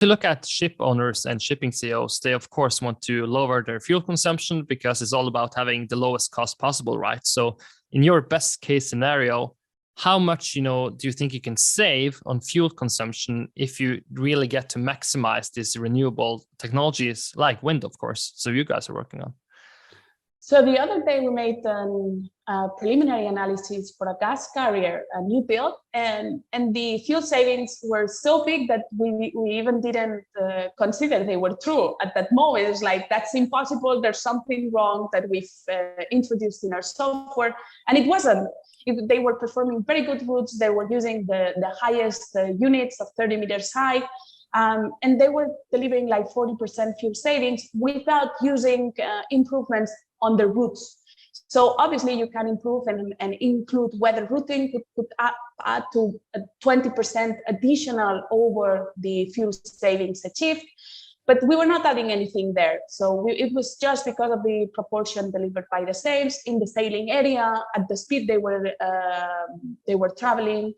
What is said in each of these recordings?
you look at ship owners and shipping CEOs, they of course want to lower their fuel consumption because it's all about having the lowest cost possible, right? So in your best case scenario, how much, do you think you can save on fuel consumption if you really get to maximize these renewable technologies like wind, of course, so you guys are working on? So the other day we made a preliminary analysis for a gas carrier, a new build, and the fuel savings were so big that we even didn't consider they were true at that moment. It's like, that's impossible. There's something wrong that we've introduced in our software, and it wasn't. They were performing very good routes. They were using the highest units of 30 meters high. And they were delivering like 40% fuel savings without using improvements on the routes. So obviously you can improve and include weather routing, could add to 20% additional over the fuel savings achieved. But we were not adding anything there. So it was just because of the proportion delivered by the sails in the sailing area at the speed they were traveling.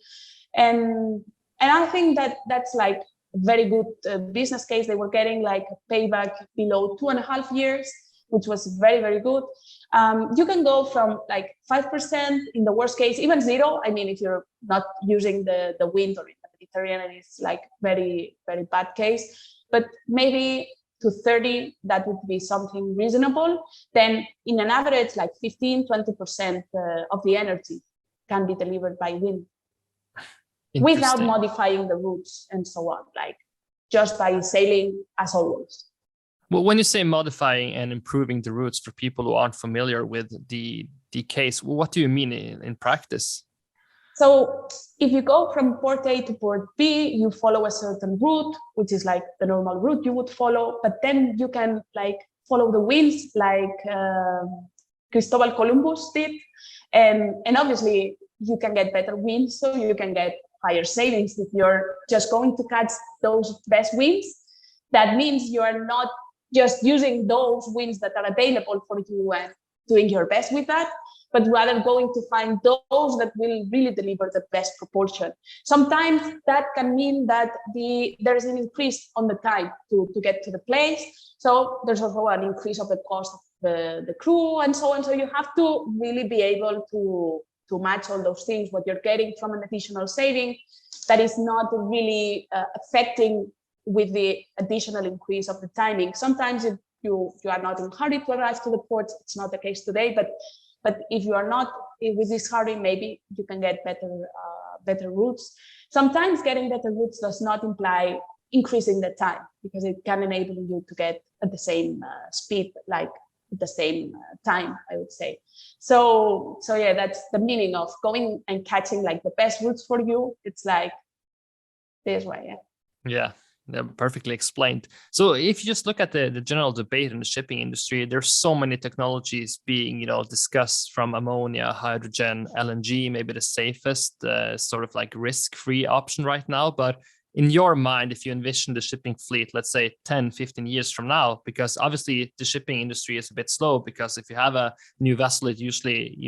And I think that's like very good business case. They were getting like a payback below 2.5 years, which was very, very good. You can go from like 5% in the worst case, even 0. I mean, if you're not using the wind or in the Mediterranean, it's like very, very bad case. But maybe to 30, that would be something reasonable. Then in an average, like 15-20% of the energy can be delivered by wind without modifying the routes and so on, like just by sailing as always. Well, when you say modifying and improving the routes, for people who aren't familiar with the case, what do you mean in practice? So if you go from port A to port B, you follow a certain route, which is like the normal route you would follow, but then you can like follow the winds like Cristobal Columbus did. And obviously you can get better winds, so you can get higher savings if you're just going to catch those best winds. That means you are not just using those winds that are available for you and doing your best with that, but rather going to find those that will really deliver the best proportion. Sometimes that can mean that there's an increase on the time to get to the place. So there's also an increase of the cost of the crew and so on. So you have to really be able to match all those things, what you're getting from an additional saving that is not really affecting with the additional increase of the timing. Sometimes if you are not in a hurry to arrive to the ports, it's not the case today, but if you are not with this hurry, maybe you can get better routes. Sometimes getting better routes does not imply increasing the time, because it can enable you to get at the same speed, like at the same time, I would say. So yeah, that's the meaning of going and catching like the best routes for you. It's like this way, yeah. Yeah, perfectly explained. So if you just look at the general debate in the shipping industry, there's so many technologies being, discussed, from ammonia, hydrogen, LNG, maybe the safest sort of like risk-free option right now. But in your mind, if you envision the shipping fleet, let's say 10, 15 years from now, because obviously the shipping industry is a bit slow, because if you have a new vessel, it's usually,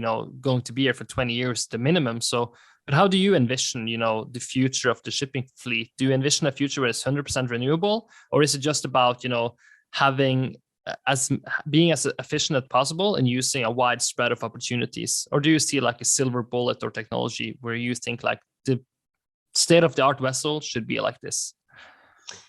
going to be here for 20 years, the minimum. But how do you envision, the future of the shipping fleet? Do you envision a future where it's 100% renewable, or is it just about, being as efficient as possible and using a wide spread of opportunities? Or do you see like a silver bullet or technology where you think like the state-of-the-art vessel should be like this?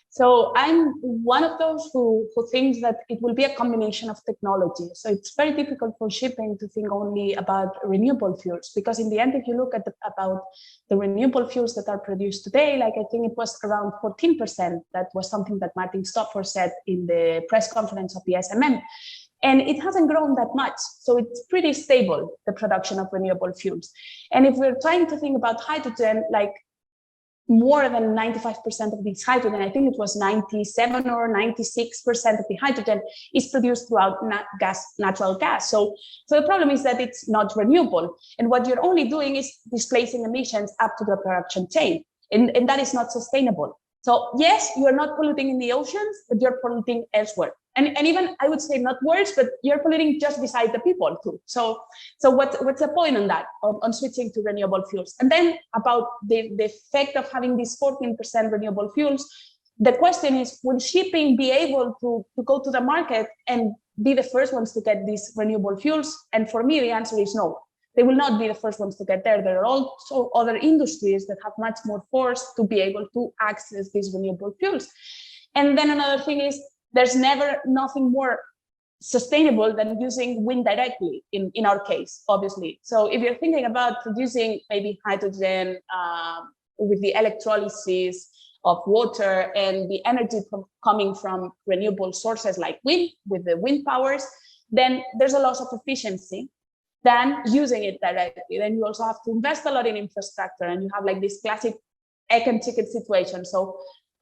So I'm one of those who thinks that it will be a combination of technology. So it's very difficult for shipping to think only about renewable fuels, because in the end, if you look at about the renewable fuels that are produced today, like I think it was around 14%. That was something that Martin Stopford said in the press conference of the SMM. And it hasn't grown that much. So it's pretty stable, the production of renewable fuels. And if we're trying to think about hydrogen, like more than 95% of this hydrogen, I think it was 97 or 96% of the hydrogen, is produced throughout natural gas. So the problem is that it's not renewable. And what you're only doing is displacing emissions up to the production chain. And that is not sustainable. So yes, you're not polluting in the oceans, but you're polluting elsewhere. And even, I would say, not worse, but you're polluting just beside the people too. So what's the point on that, on switching to renewable fuels? And then about the effect of having these 14% renewable fuels, the question is, will shipping be able to go to the market and be the first ones to get these renewable fuels? And for me, the answer is no. They will not be the first ones to get there. There are also other industries that have much more force to be able to access these renewable fuels. And then another thing is, there's never nothing more sustainable than using wind directly in our case, obviously. So if you're thinking about producing maybe hydrogen with the electrolysis of water and the energy coming from renewable sources like wind, with the wind powers, then there's a loss of efficiency than using it directly. Then you also have to invest a lot in infrastructure, and you have like this classic egg and chicken situation. So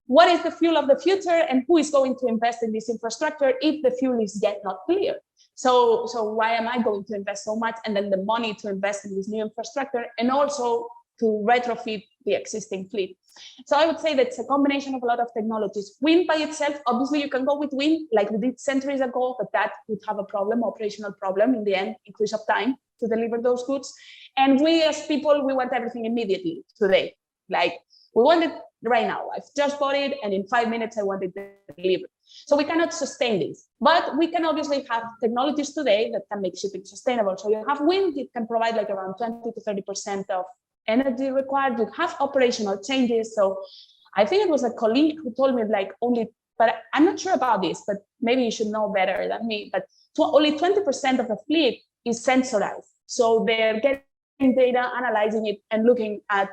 what is the fuel of the future, and who is going to invest in this infrastructure if the fuel is yet not clear? So why am I going to invest so much and then the money to invest in this new infrastructure and also to retrofit the existing fleet? So I would say that it's a combination of a lot of technologies. Wind by itself, obviously you can go with wind like we did centuries ago, but that would have a problem, operational problem in the end, increase of time to deliver those goods. And we as people, we want everything immediately today. Like we want it right now. I've just bought it and in 5 minutes I want it delivered. So we cannot sustain this, but we can obviously have technologies today that can make shipping sustainable. So you have wind, it can provide like around 20 to 30% of energy required. You have operational changes. So I think it was a colleague who told me like but I'm not sure about this, but maybe you should know better than me, but only 20% of the fleet is sensorized. So they're getting data, analyzing it and looking at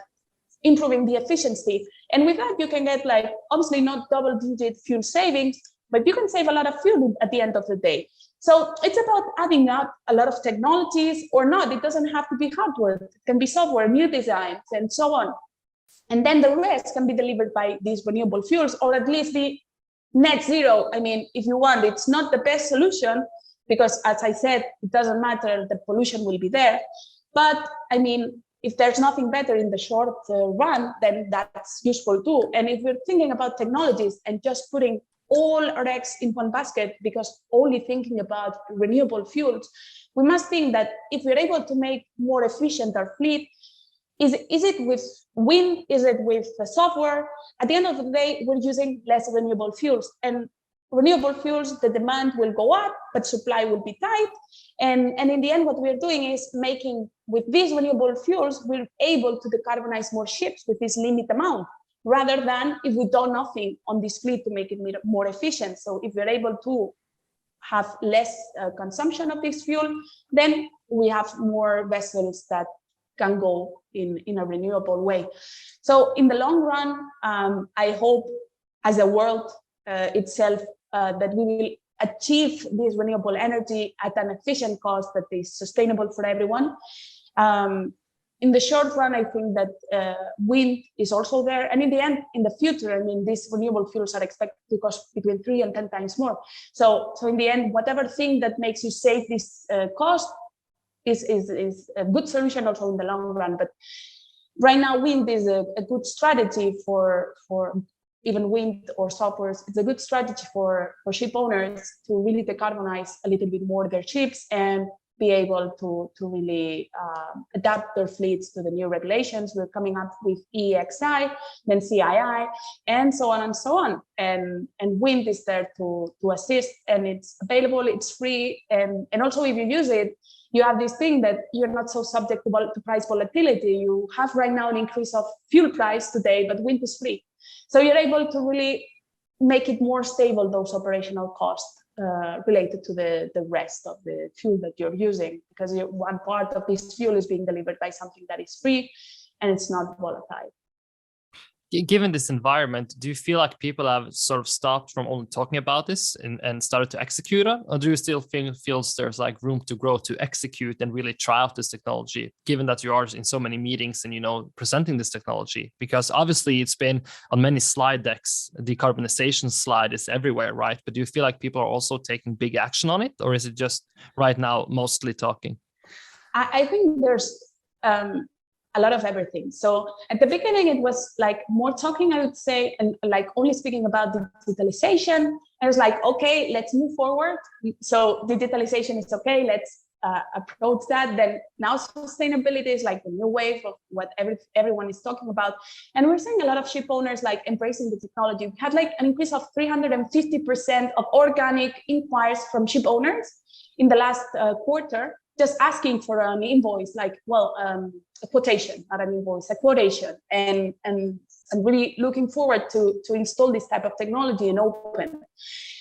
improving the efficiency. And with that, you can get like, obviously not double-digit fuel savings, but you can save a lot of fuel at the end of the day. So it's about adding up a lot of technologies or not. It doesn't have to be hardware. It can be software, new designs, and so on. And then the rest can be delivered by these renewable fuels, or at least be net zero. I mean, if you want, it's not the best solution because, as I said, it doesn't matter, the pollution will be there. But I mean, if there's nothing better in the short run, then that's useful too. And if we're thinking about technologies and just putting all our eggs in one basket because only thinking about renewable fuels, we must think that if we're able to make more efficient our fleet, is it with wind, is it with software? At the end of the day, we're using less renewable fuels, and renewable fuels, the demand will go up, but supply will be tight. And in the end, what we're doing is making, with these renewable fuels, we're able to decarbonize more ships with this limit amount, rather than if we do nothing on this fleet to make it more efficient. So if we're able to have less consumption of this fuel, then we have more vessels that can go in a renewable way. So in the long run, I hope as a world itself that we will achieve this renewable energy at an efficient cost that is sustainable for everyone. In the short run, I think that wind is also there. And in the end, in the future, I mean, these renewable fuels are expected to cost between 3 and 10 times more. So in the end, whatever thing that makes you save this cost is a good solution also in the long run. But right now, wind is a good strategy for even wind or software. It's a good strategy for ship owners to really decarbonize a little bit more their ships and be able to really adapt their fleets to the new regulations. We're coming up with EEXI, then CII, and so on and so on. And wind is there to assist, and it's available, it's free. And also if you use it, you have this thing that you're not so subject to price volatility. You have right now an increase of fuel price today, but wind is free. So you're able to really make it more stable, those operational costs related to the rest of the fuel that you're using, because one part of this fuel is being delivered by something that is free and it's not volatile. Given this environment, do you feel like people have sort of stopped from only talking about this and started to execute it? Or do you still feel there's like room to grow, to execute and really try out this technology, given that you are in so many meetings and, presenting this technology? Because obviously it's been on many slide decks, decarbonization slide is everywhere, right? But do you feel like people are also taking big action on it? Or is it just right now mostly talking? I think there's a lot of everything. So at the beginning, it was like more talking, I would say, and like only speaking about digitalization. And it was like, okay, let's move forward. So digitalization is okay. Let's approach that, then now sustainability is like the new wave of what everyone is talking about. And we're seeing a lot of ship owners like embracing the technology. We had like an increase of 350% of organic inquiries from ship owners in the last quarter, just asking for an invoice, like, a quotation, not an invoice, a quotation, and really looking forward to install this type of technology and open.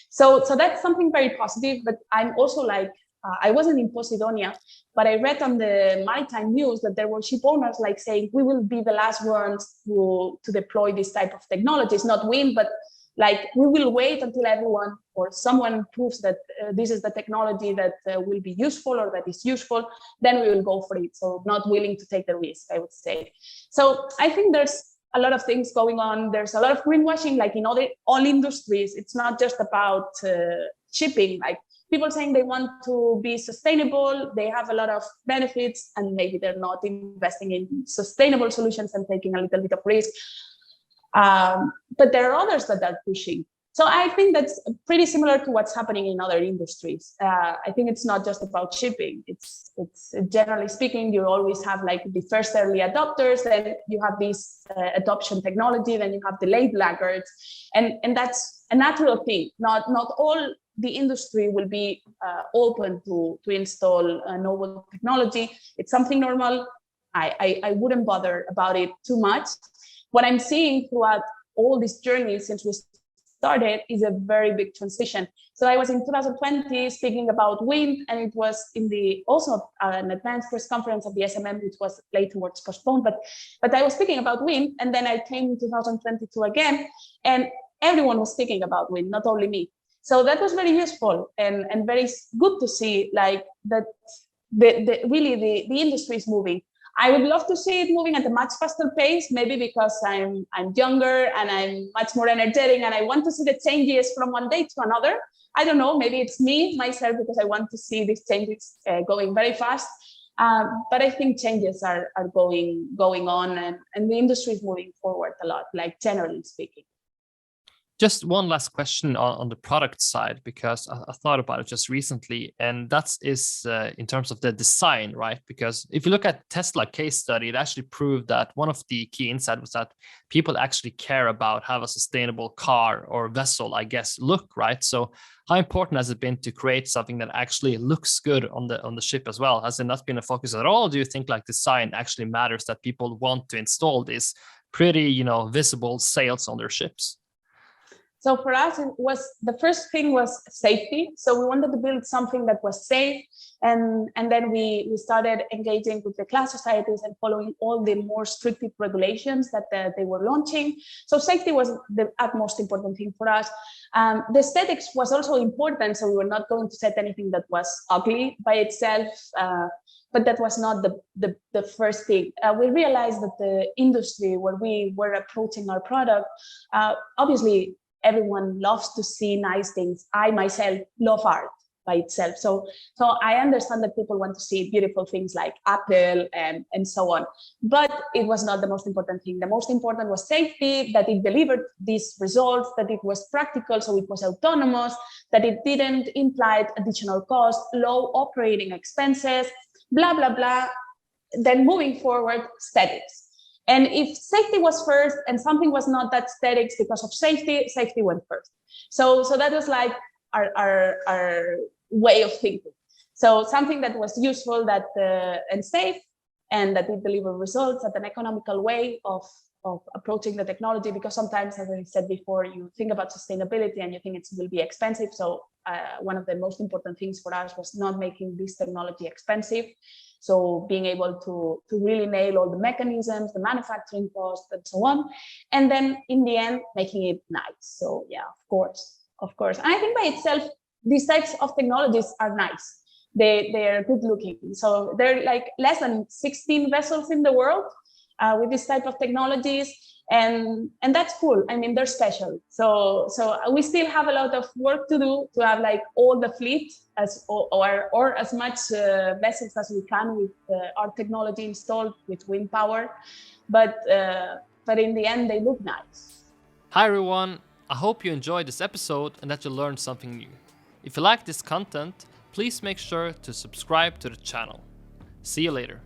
So that's something very positive. But I'm also like, I wasn't in Posidonia, but I read on the Maritime news that there were ship owners like saying, we will be the last ones to deploy this type of technologies, not wind, but like we will wait until everyone or someone proves that this is the technology that will be useful or that is useful, then we will go for it. So not willing to take the risk, I would say. So I think there's a lot of things going on. There's a lot of greenwashing, like in all industries. It's not just about shipping, like people saying they want to be sustainable, they have a lot of benefits, and maybe they're not investing in sustainable solutions and taking a little bit of risk. But there are others that are pushing. So I think that's pretty similar to what's happening in other industries. I think it's not just about shipping. It's generally speaking, you always have like the first early adopters, then you have this adoption technology, then you have the late laggards, and that's a natural thing. Not all the industry will be open to install novel technology. It's something normal. I wouldn't bother about it too much. What I'm seeing throughout all this journey since we started is a very big transition. So I was in 2020 speaking about wind, and it was in also an advanced press conference of the SMM, which was later postponed, but I was speaking about wind, and then I came in 2022 again, and everyone was speaking about wind, not only me. So that was very useful and very good to see, like that really the industry is moving. I would love to see it moving at a much faster pace, maybe because I'm younger and I'm much more energetic and I want to see the changes from one day to another. I don't know, maybe it's me, myself, because I want to see these changes going very fast. But I think changes are going on, and the industry is moving forward a lot, like generally speaking. Just one last question on the product side, because I thought about it just recently, and that is in terms of the design, right? Because if you look at Tesla case study, it actually proved that one of the key insights was that people actually care about how a sustainable car or vessel, I guess, look, right? So how important has it been to create something that actually looks good on the ship as well? Has it not been a focus at all? Do you think like design actually matters, that people want to install these pretty, visible sails on their ships? So for us, the first thing was safety. So we wanted to build something that was safe. And then we started engaging with the class societies and following all the more restrictive regulations that they were launching. So safety was the utmost important thing for us. The aesthetics was also important. So we were not going to set anything that was ugly by itself. But that was not the first thing. We realized that the industry where we were approaching our product, obviously, everyone loves to see nice things. I myself love art by itself. So I understand that people want to see beautiful things like Apple and so on. But it was not the most important thing. The most important was safety, that it delivered these results, that it was practical, so it was autonomous, that it didn't imply additional cost, low operating expenses, blah, blah, blah. Then moving forward, aesthetics. And if safety was first and something was not that aesthetics because of safety went first. So that was like our way of thinking. So something that was useful and safe, and that it delivered results at an economical way of approaching the technology, because sometimes, as I said before, you think about sustainability and you think it will be expensive. So one of the most important things for us was not making this technology expensive. So being able to really nail all the mechanisms, the manufacturing costs, and so on. And then in the end, making it nice. So yeah, of course. And I think by itself, these types of technologies are nice. They are good looking. So there are like less than 16 vessels in the world with this type of technologies. And that's cool. I mean, they're special. So we still have a lot of work to do to have like all the fleet or as much vessels as we can with our technology installed with wind power. But in the end, they look nice. Hi everyone. I hope you enjoyed this episode and that you learned something new. If you like this content, please make sure to subscribe to the channel. See you later.